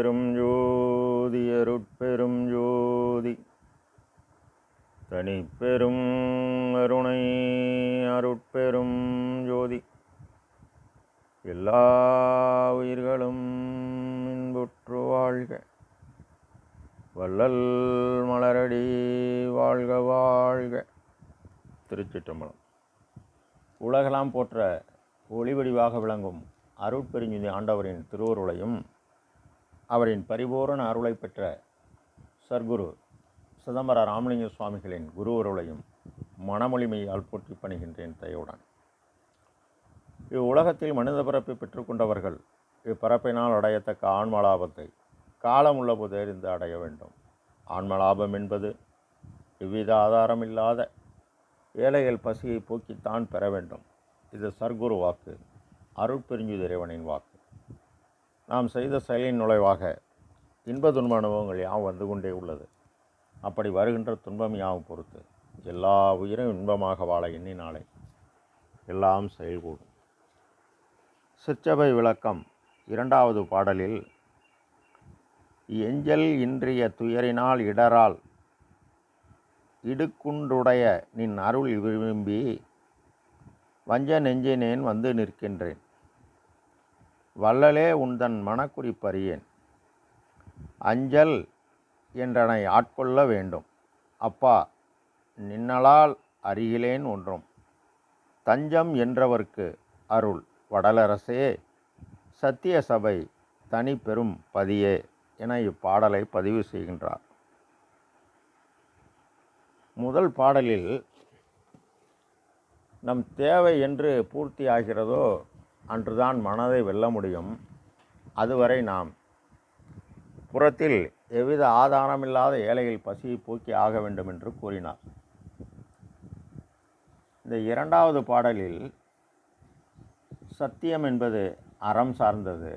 அருட்பெரும் ஜோதி அருட்பெரும் ஜோதி தனிப்பெரும் கருணை அருட்பெரும் ஜோதி எல்லா உயிர்களும் இன்புற்று வாழ்க. வள்ளல் மலரடி வாழ்க வாழ்க. திருச்சிற்றம்பலம். உலகெல்லாம் போற்ற ஒளிவடிவாக விளங்கும் அருட்பெருஞ்சுதி ஆண்டவரின் திருவருளையும் அவரின் பரிபூரண அருளை பெற்ற சர்க்குரு சிதம்பர ராமலிங்க சுவாமிகளின் குருவருளையும் மனமொழிமையால் போற்றி பணிகின்றேன் தயவுடன். இவ்வுலகத்தில் மனித பிறப்பை பெற்றுக்கொண்டவர்கள் இப்பிறப்பினால் அடையத்தக்க ஆன்மலாபத்தை காலம் உள்ள போது அறிந்து அடைய வேண்டும். ஆன்மலாபம் என்பது எவ்வித ஆதாரமில்லாத ஏழைகள் பசியை போக்கித்தான் பெற வேண்டும். இது சர்க்குரு வாக்கு, அருட்பெருஞ்சுதி இறைவனின் வாக்கு. நாம் செய்த செயலின் நுழைவாக இன்ப துன்ப அனுபவங்கள் யாவும் வந்து கொண்டே உள்ளது. அப்படி வருகின்ற துன்பம் யாவும் பொறுத்து எல்லா உயிரும் இன்பமாக வாழ எண்ணினாலே எல்லாம் செயல்கூடும். சிற்சபை விளக்கம் இரண்டாவது பாடலில் எஞ்சல் இன்றிய துயரினால் இடரால் இடுக்குன்றுடைய நின் அருள் விரும்பி வஞ்ச நெஞ்சினேன் வந்து நிற்கின்றேன். வள்ளலே உந்தன் மனக்குறிப்பறியேன். அஞ்சல் என்றனை ஆட்கொள்ள வேண்டும். அப்பா நின்னலால் அருகிலேன் ஒன்றும். தஞ்சம் என்றவர்க்கு அருள் வடலரசே சத்திய சபை தனி பெரும் பதியே என இப்பாடலை பதிவு செய்கின்றார். முதல் பாடலில் நம் தேவை என்று பூர்த்தி ஆகிறதோ அன்றுதான் மனதை வெல்ல முடியும். அதுவரை நாம் புறத்தில் எவ்வித ஆதாரமில்லாத ஏழைகள் பசியை போக்கி ஆக வேண்டும் என்று கூறினார். இந்த இரண்டாவது பாடலில் சத்தியம் என்பது அறம் சார்ந்தது,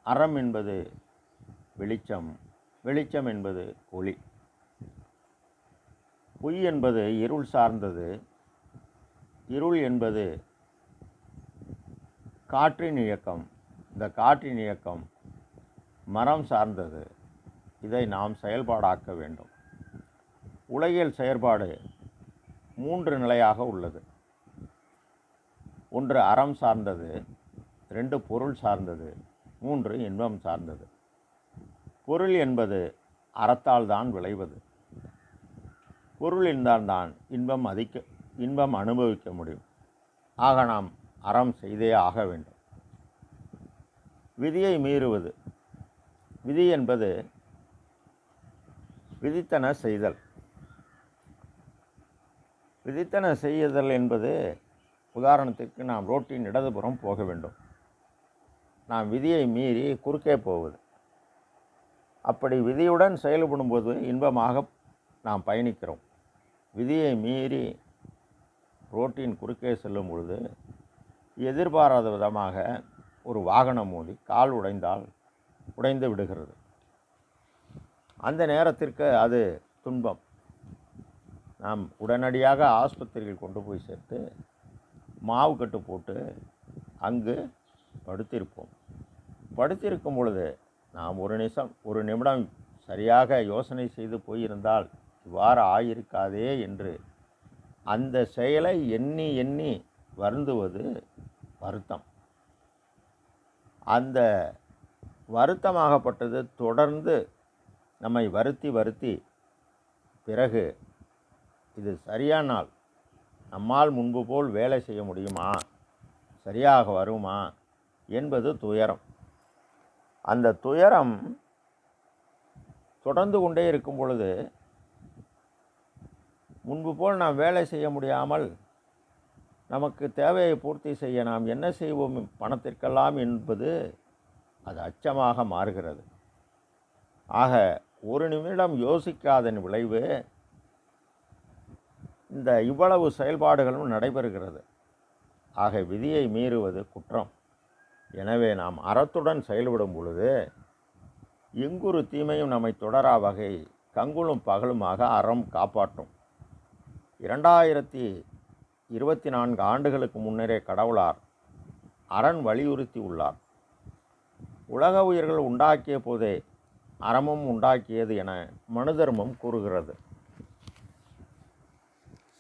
அறம் என்பது வெளிச்சம், வெளிச்சம் என்பது ஒளி. பொய் என்பது இருள் சார்ந்தது, இருள் என்பது காற்றின் இயக்கம், இந்த காற்றின் இயக்கம் மரம் சார்ந்தது. இதை நாம் செயல்பாடாக்க வேண்டும். உலகியல் செயற்பாடு 3 நிலையாக உள்ளது. 1 அறம் சார்ந்தது, 2 பொருள் சார்ந்தது, 3 இன்பம் சார்ந்தது. பொருள் என்பது அறத்தால் தான் விளைவது. பொருள் இருந்தால்தான் இன்பம் அனுபவிக்க முடியும். ஆக நாம் அறம் செய்தே ஆக வேண்டும். விதியை மீறுவது. விதி என்பது விதித்தன செய்தல். விதித்தன செய்தல் என்பது உதாரணத்திற்கு நாம் ரோட்டின் இடதுபுறம் போக வேண்டும். நாம் விதியை மீறி குறுக்கே போவது. அப்படி விதியுடன் செயல்படும்போது இன்பமாக நாம் பயணிக்கிறோம். விதியை மீறி ரோட்டின் குறுக்கே செல்லும் பொழுது எதிர்பாராத விதமாக ஒரு வாகனம் மோதி கால் உடைந்து விடுகிறது. அந்த நேரத்திற்கு அது துன்பம். நாம் உடனடியாக ஆஸ்பத்திரியில் கொண்டு போய் சேர்த்து மாவு கட்டு போட்டு அங்கு படுத்திருப்போம். படுத்திருக்கும் பொழுது நாம் ஒரு நிமிடம் சரியாக யோசனை செய்து போயிருந்தால் இவ்வாறு ஆயிருக்காதே என்று அந்த செயலை எண்ணி எண்ணி வருந்துவது வருத்தம். அந்த வருத்தமாகப்பட்டது தொடர்ந்து நம்மை வருத்தி பிறகு இது சரியானால் நம்மால் முன்பு போல் வேலை செய்ய முடியுமா, சரியாக வருமா என்பது துயரம். அந்த துயரம் தொடர்ந்து கொண்டே இருக்கும் பொழுது முன்பு போல் நாம் வேலை செய்ய முடியாமல் நமக்கு தேவையை பூர்த்தி செய்ய நாம் என்ன செய்வோம் பணத்திற்கெல்லாம் என்பது அது அச்சமாக மாறுகிறது. ஆக ஒரு நிமிடம் யோசிக்காதன் விளைவு இந்த இவ்வளவு செயல்பாடுகளும் நடைபெறுகிறது. ஆக விதியை மீறுவது குற்றம். எனவே நாம் அறத்துடன் செயல்படும் பொழுது எங்குறு தீமையும் நம்மை தொடரா வகை கங்குலும் பகலுமாக அறம் காப்பாற்றும். 2024 ஆண்டுகளுக்கு முன்னரே கடவுளார் அரண் வலியுறுத்தி உள்ளார். உலக உயிர்கள் உண்டாக்கிய போதே அறமும் உண்டாக்கியது என மனு தர்மம் கூறுகிறது.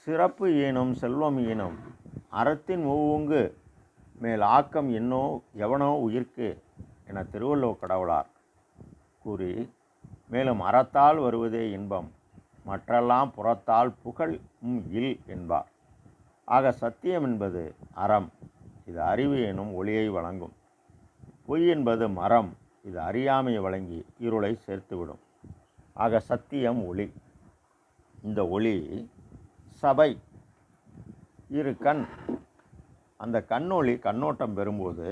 சிறப்பு ஈனும் செல்வம் ஈனும் அறத்தின் மூவுங்கு மேல் ஆக்கம் என்னோ எவனோ உயிர்க்கு என திருவள்ளுவ கடவுளார் கூறி, மேலும் அறத்தால் வருவதே இன்பம், மற்றெல்லாம் புறத்தால் புகழ் இல் என்பார். ஆக சத்தியம் என்பது அறம், இது அறிவு எனும் ஒளியை வழங்கும். பொய் என்பது மரம், இது அறியாமையை வழங்கி இருளை சேர்த்துவிடும். ஆக சத்தியம் ஒளி. இந்த ஒளி சபை, இரு கண். அந்த கண்ணொளி கண்ணோட்டம் பெறும்போது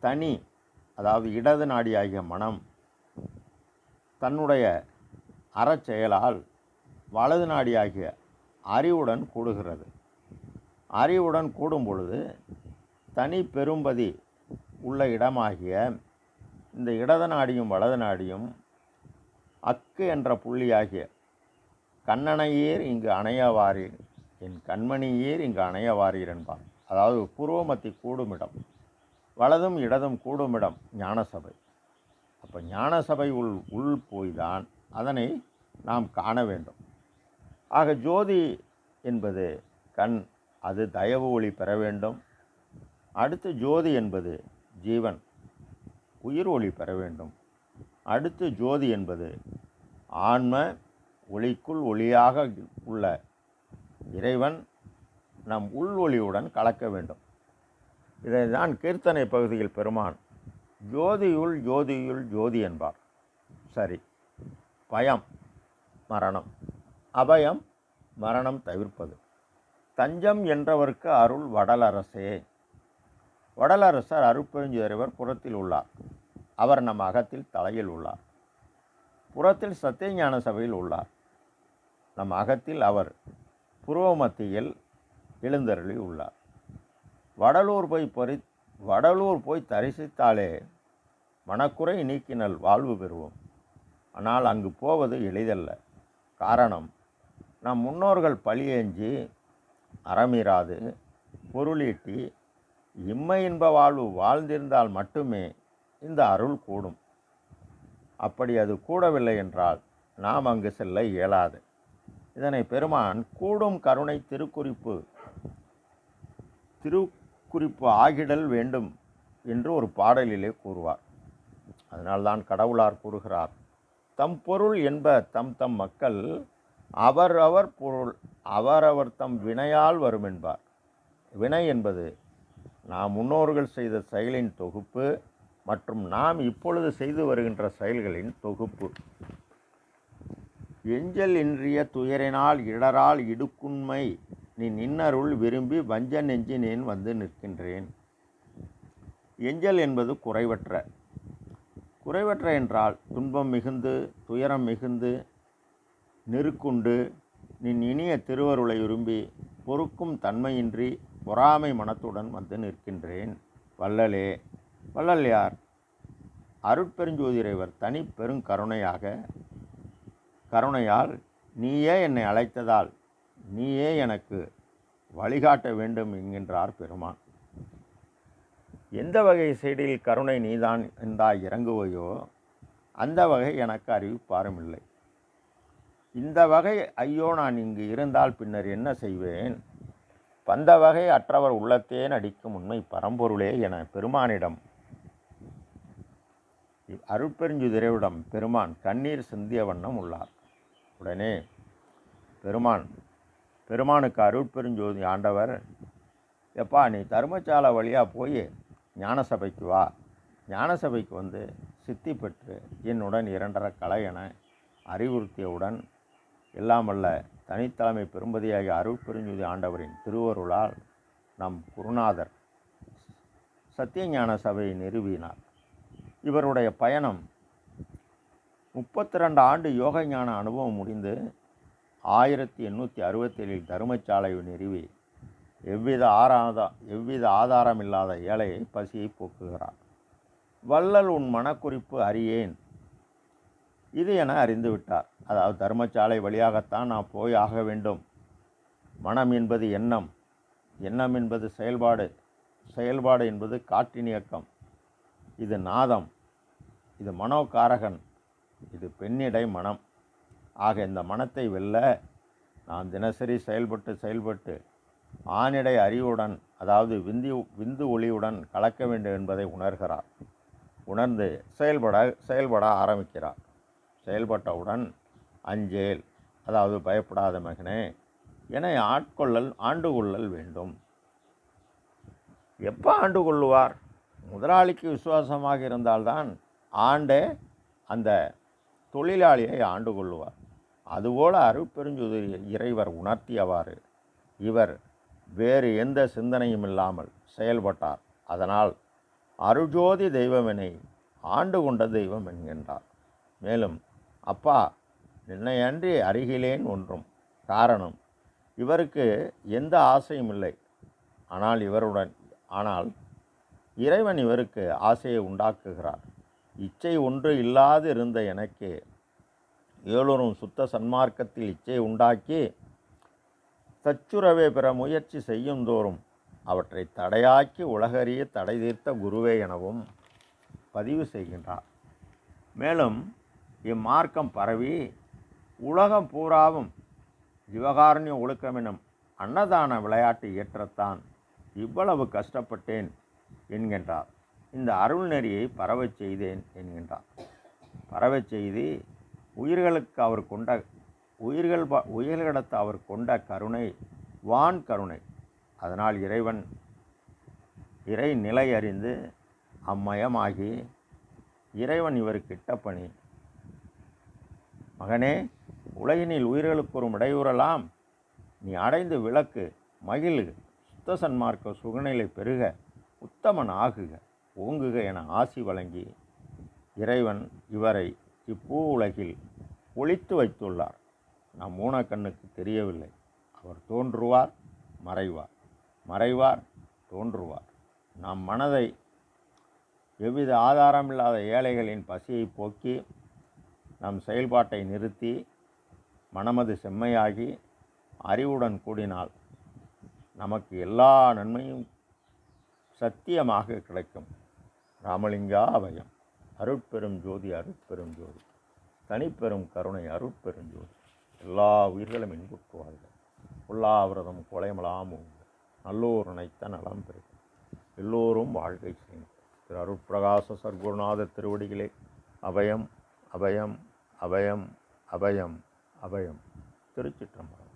தனி, அதாவது இடது நாடியாகிய மனம் தன்னுடைய அறச்செயலால் வலது நாடியாகிய அறிவுடன் கூடுகிறது. அறிவுடன் கூடும் பொழுது தனி பெரும்பதி உள்ள இடமாகிய இந்த இடது நாடியும் வலது நாடியும் அக்கு என்ற புள்ளியாகிய கண்ணனையீர் இங்கு அணையவாரீர், என் கண்மணியீர் இங்கு அணையவாரீர் என்பார். அதாவது பூர்வமத்தி கூடுமிடம், வலதும் இடதும் கூடுமிடம் ஞானசபை. அப்போ ஞானசபை உள் போய்தான் அதனை நாம் காண வேண்டும். ஆக ஜோதி என்பது கண், அது தயவு ஒளி பெற வேண்டும். அடுத்து ஜோதி என்பது ஜீவன், உயிர் ஒளி பெற வேண்டும். அடுத்து ஜோதி என்பது ஆன்ம, ஒளிக்குள் ஒளியாக உள்ள இறைவன் நம் உள் ஒளியுடன் கலக்க வேண்டும். இதை தான் கீர்த்தனை பகுதியில் பெருமான் ஜோதியுள் ஜோதியுள் ஜோதி என்பார். சரி, பயம் மரணம், அபயம் மரணம் தவிர்ப்பது. தஞ்சம் என்றவருக்கு அருள் வடலரசே. வடலரசர் அருட்பெருஞ்சுறைவர் புறத்தில் உள்ளார், அவர் நம் அகத்தில் தலையில் உள்ளார். புறத்தில் சத்தியஞான சபையில் உள்ளார், நம் அகத்தில் அவர் புருவ மத்தியில் எழுந்தருளி உள்ளார். வடலூர் போய் தரிசித்தாலே மனக்குறை நீக்கினல் வாழ்வு பெறுவோம். ஆனால் அங்கு போவது எளிதல்ல. காரணம், நம் முன்னோர்கள் பழியேஞ்சி அறமீறாது பொருளீட்டி இம்மை இன்ப வாழ்வு வாழ்ந்திருந்தால் மட்டுமே இந்த அருள் கூடும். அப்படி அது கூடவில்லை என்றால் நாம் அங்கு செல்ல இயலாது. இதனை பெருமான் கூடும் கருணை திருக்குறிப்பு ஆகிடல் வேண்டும் என்று ஒரு பாடலிலே கூறுவார். அதனால்தான் கடவுளார் கூறுகிறார், தம் பொருள் என்ப தம் தம் மக்கள் அவரவர் பொருள் அவரவர் தம் வினையால் வரும் என்பார். வினை என்பது நாம் முன்னோர்கள் செய்த செயலின் தொகுப்பு மற்றும் நாம் இப்பொழுது செய்து வருகின்ற செயல்களின் தொகுப்பு. எஞ்சல் இன்றிய துயரினால் இடரால் இடுக்குண்மை நீ நின்னருள் விரும்பி வஞ்ச நெஞ்சினேன் வந்து நிற்கின்றேன். எஞ்சல் என்பது குறைவற்ற என்றால் துன்பம் மிகுந்து துயரம் மிகுந்து நெருக்குண்டு நின் இனிய திருவருளை விரும்பி பொறுக்கும் தன்மையின்றி பொறாமை மனத்துடன் வந்து நிற்கின்றேன். வள்ளலே. வள்ளல் யார்? அருட்பெருஞ்சோதியிறைவர் தனி கருணையால் நீயே என்னை அழைத்ததால் நீயே எனக்கு வழிகாட்ட வேண்டும் என்கின்றார் பெருமான். எந்த வகை சைடில் கருணை நீதான் என்றாய் இறங்குவையோ அந்த வகை எனக்கு அறிவிப்பாரும் இல்லை. இந்த வகை ஐயோ நான் இங்கு இருந்தால் பின்னர் என்ன செய்வேன்? பந்த வகை அற்றவர் உள்ளத்தே நடிக்கும் உண்மை பரம்பொருளே என பெருமானிடம் அருட்பெருஞ்சுதிரைவிடம் பெருமான் கண்ணீர் சிந்திய வண்ணம் உள்ளார். உடனே பெருமானுக்கு அருட்பெருஞ்சோதி ஆண்டவர், எப்பா நீ தர்மசாலை வழியாக போய் ஞானசபைக்கு வா, ஞானசபைக்கு வந்து சித்தி பெற்று என்னுடன் 2.5 கலை என அறிவுறுத்தியவுடன் எல்லாம் வல்ல தனித்தலைமை பெரும்பதியாகிய அருட்பெருஞ்சோதி ஆண்டவரின் திருவருளால் நம் குருநாதர் சத்தியஞான சபையை நிறுவினார். இவருடைய பயணம் 32 ஆண்டு யோக ஞான அனுபவம் முடிந்து 1867 தர்மசாலை நிறுவி எவ்வித ஆதாரமில்லாத ஏழையை பசியை போக்குகிறார். வள்ளல் உன் மனக்குறிப்பு அறியேன் இது என அறிந்துவிட்டார். அதாவது தர்மசாலை வழியாகத்தான் நான் போய் ஆக வேண்டும். மனம் என்பது எண்ணம் என்பது செயல்பாடு என்பது காற்றின் இயக்கம், இது நாதம், இது மனோகாரகன், இது பெண்ணிடை மனம். ஆக இந்த மனத்தை வெல்ல நாம் தினசரி செயல்பட்டு ஆணிடை அறிவுடன், அதாவது விந்து ஒளியுடன் கலக்க வேண்டும் என்பதை உணர்கிறார். உணர்ந்து செயல்பட ஆரம்பிக்கிறார். செயல்பட்டவுடன் அஞ்சேல், அதாவது பயப்படாத மகனே, என ஆண்டு கொள்ளல் வேண்டும். எப்போ ஆண்டு கொள்ளுவார்? முதலாளிக்கு விசுவாசமாக இருந்தால்தான் ஆண்டே அந்த தொழிலாளியை ஆண்டு கொள்ளுவார். அதுபோல அருட்பெருஞ்சோதி இறைவர் உணர்த்தியவாறு இவர் வேறு எந்த சிந்தனையும் இல்லாமல் செயல்பட்டார். அதனால் அருஜோதி தெய்வமெனை ஆண்டு கொண்ட தெய்வம் என்கின்றார். மேலும் அப்பா, நின்னையன்றி அருகிலேன் ஒன்றும். காரணம், இவருக்கு எந்த ஆசையும் இல்லை. ஆனால் இறைவன் இவருக்கு ஆசையை உண்டாக்குகிறார். இச்சை ஒன்று இல்லாது இருந்த எனக்கு ஏழூரும் சுத்த சன்மார்க்கத்தில் இச்சை உண்டாக்கி தச்சுரவே பெற முயற்சி செய்யும் தோறும் அவற்றை தடையாக்கி உலகறிய தடை தீர்த்த குருவே எனவும் பதிவு செய்கின்றார். மேலும் இம்மார்க்கம் பரவி உலகம் பூராவும் ஜீவகாருண்ய ஒழுக்கமெனும் அன்னதான விளையாட்டு இயற்றத்தான் இவ்வளவு கஷ்டப்பட்டேன் என்கின்றார். இந்த அருள் நெறியை பரவச் செய்தேன் என்கின்றார். பரவச் செய்து உயிர்களிடத்து அவர் கொண்ட கருணை வான் கருணை. அதனால் இறை நிலை அறிந்து அம்மயமாகி இறைவன் இவருக்கு இட்ட பணி, மகனே, உலகினில் உயிர்களுக்கு ஒரு இடையூறலாம், நீ அடைந்து விளக்கு மகிழு, சுத்த சன்மார்க்க சுகநிலை பெருக, உத்தமன் ஆகுக, ஓங்குக என ஆசி வழங்கி இறைவன் இவரை இப்பூ உலகில் ஒளித்து வைத்துள்ளார். நம் ஊனக்கண்ணுக்கு தெரியவில்லை. அவர் தோன்றுவார், மறைவார், தோன்றுவார். நம் மனதை எவ்வித ஆதாரமில்லாத ஏழைகளின் பசியை போக்கி நம் செயல்பாட்டை நிறுத்தி மனமது செம்மையாகி அறிவுடன் கூடினால் நமக்கு எல்லா நன்மையும் சத்தியமாக கிடைக்கும். ராமலிங்கா அபயம். அருட்பெரும் ஜோதி, அருட்பெரும் ஜோதி, தனிப்பெரும் கருணை, அருட்பெரும் ஜோதி. எல்லா உயிர்களும் இன்புற்றுவார்கள். உள்ளாவிரதம் கொலைமலாம் நல்லோர் நினைத்த நலம் பெறும். எல்லோரும் வாழ்க்கை செய்யும். திரு அருட்பிரகாச சர்க்குருநாத திருவடிகளே அபயம், அபயம், அபயம், அபயம், அபயம். திருச்சிற்றம்பலம்.